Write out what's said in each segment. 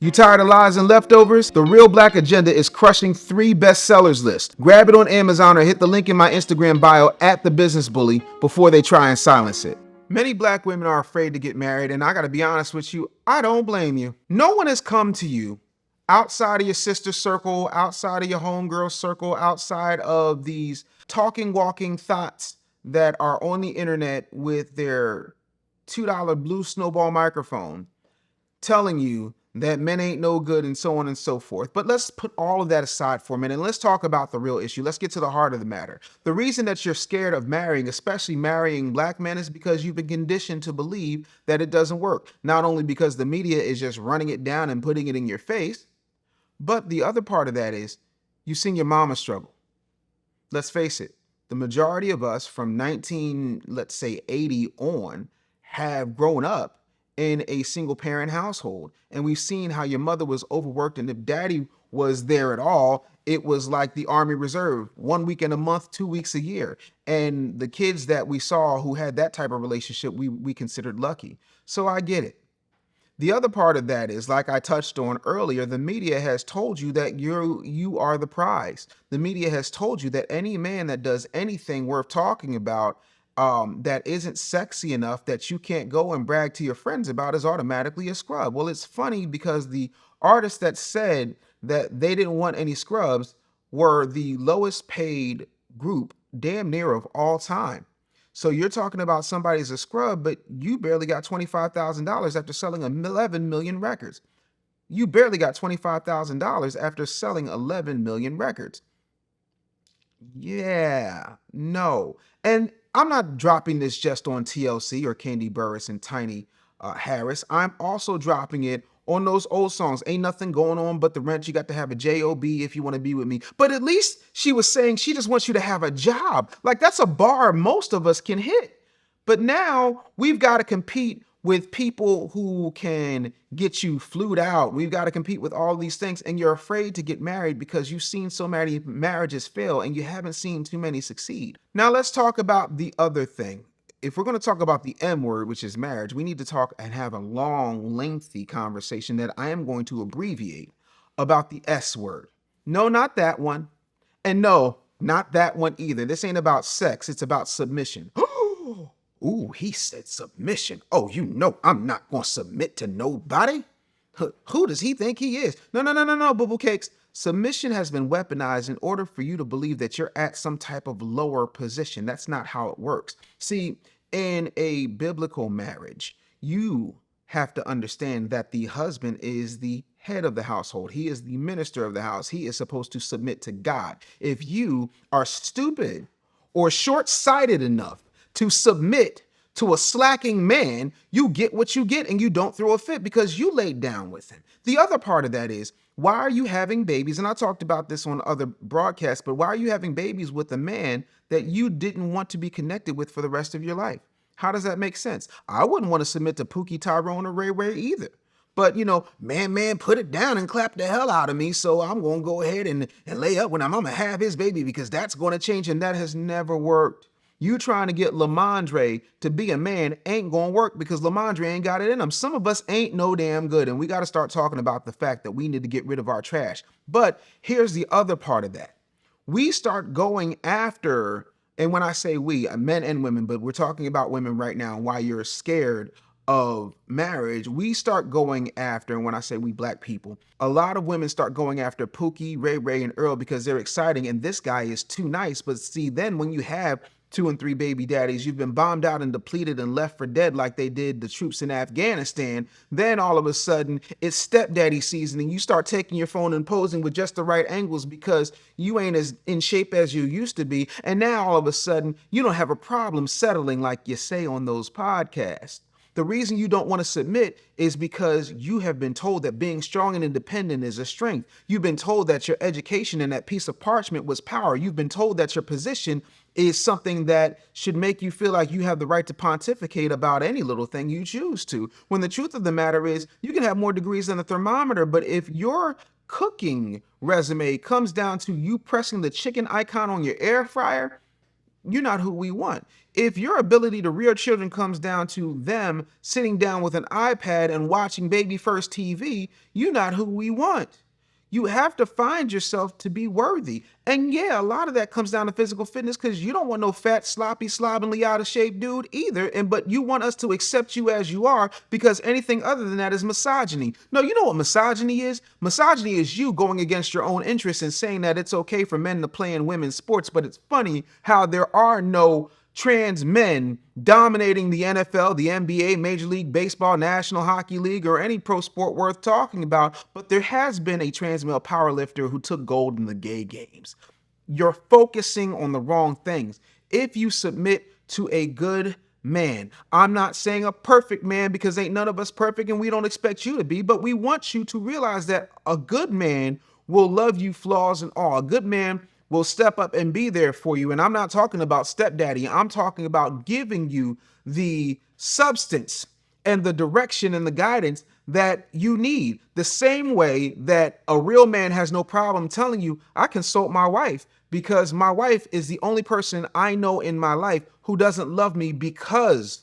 You tired of lies and leftovers? The Real Black Agenda is crushing 3 bestsellers list. Grab it on Amazon or hit the link in my Instagram bio at @TheBusinessBully before they try and silence it. Many black women are afraid to get married, and I gotta be honest with you, I don't blame you. No one has come to you outside of your sister circle, outside of your homegirl circle, outside of these talking, walking thoughts that are on the internet with their $2 blue snowball microphone telling you that men ain't no good and so on and so forth. But let's put all of that aside for a minute and let's talk about the real issue. Let's get to the heart of the matter. The reason that you're scared of marrying, especially marrying black men, is because you've been conditioned to believe that it doesn't work. Not only because the media is just running it down and putting it in your face, but the other part of that is you've seen your mama struggle. Let's face it, the majority of us from 19, let's say 80 on, have grown up in a single parent household. And we've seen how your mother was overworked, and if daddy was there at all, it was like the Army Reserve, 1 week in a month, 2 weeks a year. And the kids that we saw who had that type of relationship, we considered lucky. So I get it. The other part of that is, like I touched on earlier, the media has told you that you are the prize. The media has told you that any man that does anything worth talking about that isn't sexy enough that you can't go and brag to your friends about is automatically a scrub. Well, it's funny because the artists that said that they didn't want any scrubs were the lowest paid group damn near of all time. So you're talking about somebody's a scrub, but you barely got $25,000 after selling 11 million records. You barely got $25,000 after selling 11 million records. Yeah, no. And I'm not dropping this just on TLC or Candy Burris and Tiny Harris. I'm also dropping it on those old songs. Ain't nothing going on but the rent. You got to have a job if you want to be with me. But at least she was saying she just wants you to have a job. Like, that's a bar most of us can hit. But now we've got to compete with people who can get you flued out. We've got to compete with all these things, and you're afraid to get married because you've seen so many marriages fail and you haven't seen too many succeed. Now let's talk about the other thing. If we're going to talk about the M word, which is marriage, we need to talk and have a long, lengthy conversation that I am going to abbreviate about the S word. No, not that one. And no, not that one either. This ain't about sex. It's about submission. Ooh, he said submission. Oh, you know I'm not going to submit to nobody. Who does he think he is? No, no, no, no, no, boo-boo cakes. Submission has been weaponized in order for you to believe that you're at some type of lower position. That's not how it works. See, in a biblical marriage, you have to understand that the husband is the head of the household. He is the minister of the house. He is supposed to submit to God. If you are stupid or short-sighted enough to submit to a slacking man, you get what you get and you don't throw a fit because you laid down with him. The other part of that is, why are you having babies? And I talked about this on other broadcasts, but why are you having babies with a man that you didn't want to be connected with for the rest of your life? How does that make sense? I wouldn't want to submit to Pookie, Tyrone, or Ray Ray either. But, you know, man, put it down and clap the hell out of me. So I'm going to go ahead and lay up when I'm going to have his baby because that's going to change. And that has never worked. You trying to get Lamondre to be a man ain't gonna work because Lamondre ain't got it in him. Some of us ain't no damn good, and we got to start talking about the fact that we need to get rid of our trash. But here's the other part of that. We start going after, and when I say we, men and women, but we're talking about women right now and why you're scared of marriage, we start going after, and when I say we, black people, a lot of women start going after Pookie, Ray Ray, and Earl because they're exciting, and this guy is too nice. But see, then when you have 2 and 3 baby daddies, you've been bombed out and depleted and left for dead like they did the troops in Afghanistan, then all of a sudden it's stepdaddy season and you start taking your phone and posing with just the right angles because you ain't as in shape as you used to be, and now all of a sudden you don't have a problem settling like you say on those podcasts. The reason you don't want to submit is because you have been told that being strong and independent is a strength. You've been told that your education and that piece of parchment was power. You've been told that your position is something that should make you feel like you have the right to pontificate about any little thing you choose to. When the truth of the matter is, you can have more degrees than a thermometer, but if your cooking resume comes down to you pressing the chicken icon on your air fryer, You're not who we want. If your ability to rear children comes down to them sitting down with an iPad and watching Baby First TV, you're not who we want. You have to find yourself to be worthy. And yeah, a lot of that comes down to physical fitness because you don't want no fat, sloppy, slovenly, out of shape dude either. But you want us to accept you as you are because anything other than that is misogyny. No, you know what misogyny is? Misogyny is you going against your own interests and saying that it's okay for men to play in women's sports. But it's funny how there are no trans men dominating the NFL, the NBA, Major League Baseball, National Hockey League, or any pro sport worth talking about, but there has been a trans male powerlifter who took gold in the gay games. You're focusing on the wrong things. If you submit to a good man, I'm not saying a perfect man because ain't none of us perfect and we don't expect you to be, but we want you to realize that a good man will love you flaws and all. A good man will step up and be there for you. And I'm not talking about stepdaddy. I'm talking about giving you the substance and the direction and the guidance that you need. The same way that a real man has no problem telling you, I consult my wife because my wife is the only person I know in my life who doesn't love me because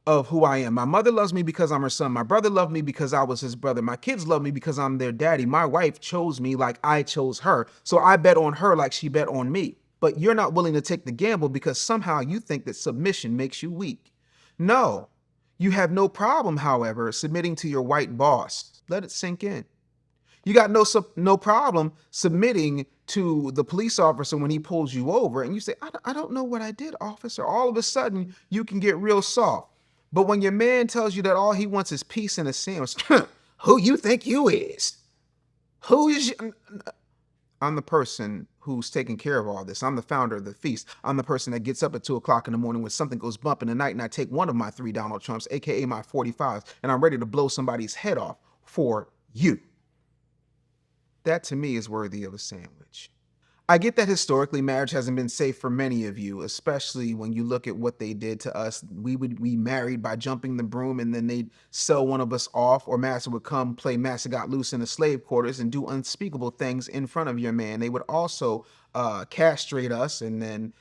of who I am. My mother loves me because I'm her son. My brother loved me because I was his brother. My kids love me because I'm their daddy. My wife chose me like I chose her. So I bet on her like she bet on me. But you're not willing to take the gamble because somehow you think that submission makes you weak. No, you have no problem, however, submitting to your white boss. Let it sink in. You got no problem submitting to the police officer when he pulls you over and you say, I don't know what I did, officer. All of a sudden, you can get real soft. But when your man tells you that all he wants is peace and a sandwich, who you think you is? Who is you? I'm the person who's taking care of all this. I'm the founder of the feast. I'm the person that gets up at 2 o'clock in the morning when something goes bump in the night and I take one of my 3 Donald Trumps, a.k.a. my 45s, and I'm ready to blow somebody's head off for you. That to me is worthy of a sandwich. I get that historically marriage hasn't been safe for many of you, especially when you look at what they did to us. We would be married by jumping the broom and then they'd sell one of us off, or master would come play Master Got Loose in the slave quarters and do unspeakable things in front of your man. They would also castrate us and then,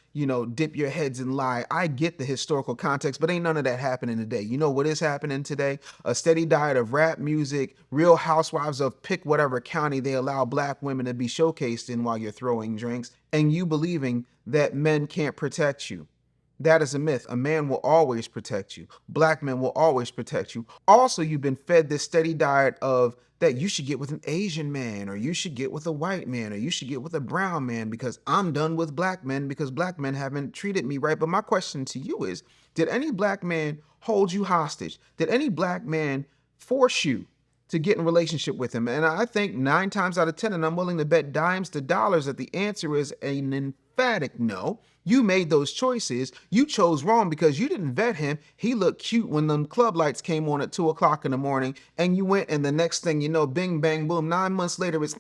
dip your heads and lie. I get the historical context, but ain't none of that happening today. You know what is happening today? A steady diet of rap music, Real Housewives of pick whatever county they allow black women to be showcased in while you're throwing drinks, and you believing that men can't protect you. That is a myth. A man will always protect you. Black men will always protect you. Also, you've been fed this steady diet of that you should get with an Asian man, or you should get with a white man, or you should get with a brown man because I'm done with black men because black men haven't treated me right. But my question to you is, did any black man hold you hostage? Did any black man force you to get in a relationship with him? And I think 9 times out of 10, and I'm willing to bet dimes to dollars that the answer is an emphatic no. You made those choices. You chose wrong because you didn't vet him. He looked cute when them club lights came on at 2 o'clock in the morning, and you went, and the next thing you know, bing, bang, boom, 9 months later, it's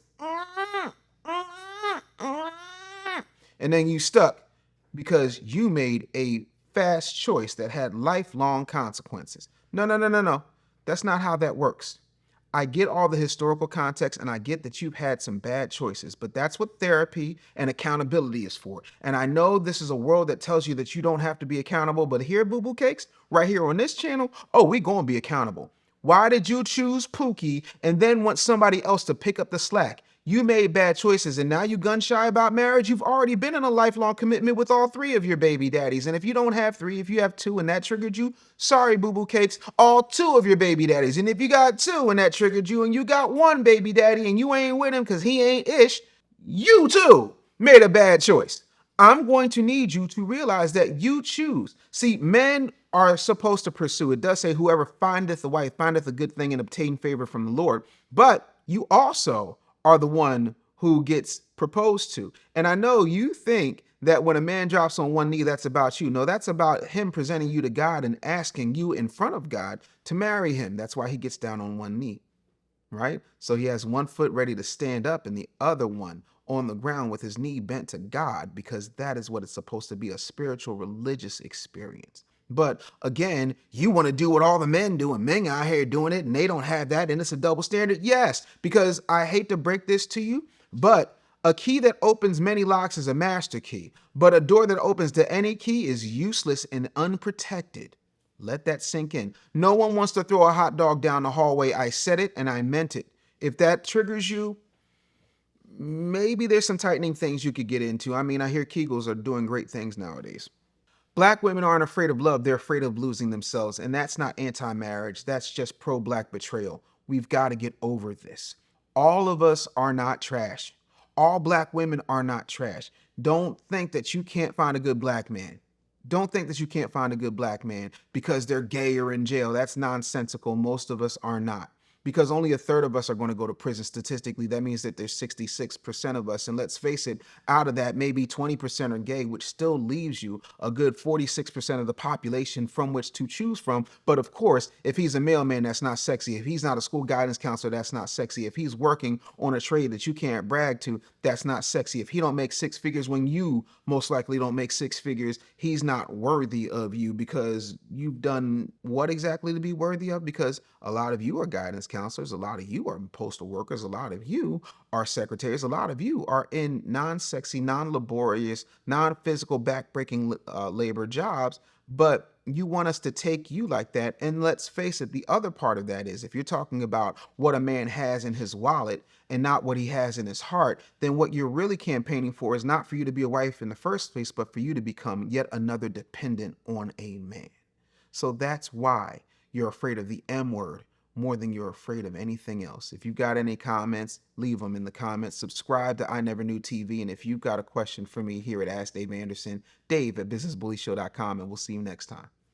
and then you stuck because you made a fast choice that had lifelong consequences. No, no, no, no, no. That's not how that works. I get all the historical context and I get that you've had some bad choices, but that's what therapy and accountability is for. And I know this is a world that tells you that you don't have to be accountable, but here, Boo Boo Cakes, right here on this channel, we gonna be accountable. Why did you choose Pookie and then want somebody else to pick up the slack? You made bad choices and now you gun shy about marriage. You've already been in a lifelong commitment with all 3 of your baby daddies. And if you don't have 3, if you have 2 and that triggered you, sorry, Boo Boo Cakes, all 2 of your baby daddies. And if you got 2 and that triggered you and you got 1 baby daddy and you ain't with him because he ain't ish, you too made a bad choice. I'm going to need you to realize that you choose. See, men are supposed to pursue. It does say whoever findeth a wife findeth a good thing and obtain favor from the Lord. But you also are the one who gets proposed to. And I know you think that when a man drops on one knee, that's about you. No, that's about him presenting you to God and asking you in front of God to marry him. That's why he gets down on one knee, right? So he has one foot ready to stand up and the other one on the ground with his knee bent to God, because that is what it's supposed to be, a spiritual, religious experience. But again, you want to do what all the men do, and men out here doing it, and they don't have that, and it's a double standard. Yes, because I hate to break this to you, but A key that opens many locks is a master key, but a door that opens to any key is useless and unprotected. Let that sink in. No one wants to throw a hot dog down the hallway. I said it and I meant it. If that triggers you, maybe there's some tightening things you could get into. I mean, I hear Kegels are doing great things nowadays. Black women aren't afraid of love, they're afraid of losing themselves. And that's not anti-marriage, that's just pro-black betrayal. We've got to get over this. All of us are not trash. All black women are not trash. Don't think that you can't find a good black man. Don't think that you can't find a good black man because they're gay or in jail. That's nonsensical. Most of us are not. Because only a third of us are going to go to prison statistically, that means that there's 66% of us. And let's face it, out of that, maybe 20% are gay, which still leaves you a good 46% of the population from which to choose from. But of course, if he's a mailman, that's not sexy. If he's not a school guidance counselor, that's not sexy. If he's working on a trade that you can't brag to, that's not sexy. If he don't make six figures when you most likely don't make six figures, he's not worthy of you because you've done what exactly to be worthy of? Because a lot of you are guidance counselors, a lot of you are postal workers, a lot of you are secretaries, a lot of you are in non-sexy, non-laborious, non-physical, back-breaking labor jobs, but you want us to take you like that. And let's face it, the other part of that is if you're talking about what a man has in his wallet and not what he has in his heart, then what you're really campaigning for is not for you to be a wife in the first place, but for you to become yet another dependent on a man. So that's why you're afraid of the M word more than you're afraid of anything else. If you've got any comments, leave them in the comments. Subscribe to I Never Knew TV. And if you've got a question for me here at Ask Dave Anderson, Dave at businessbullyshow.com, and we'll see you next time.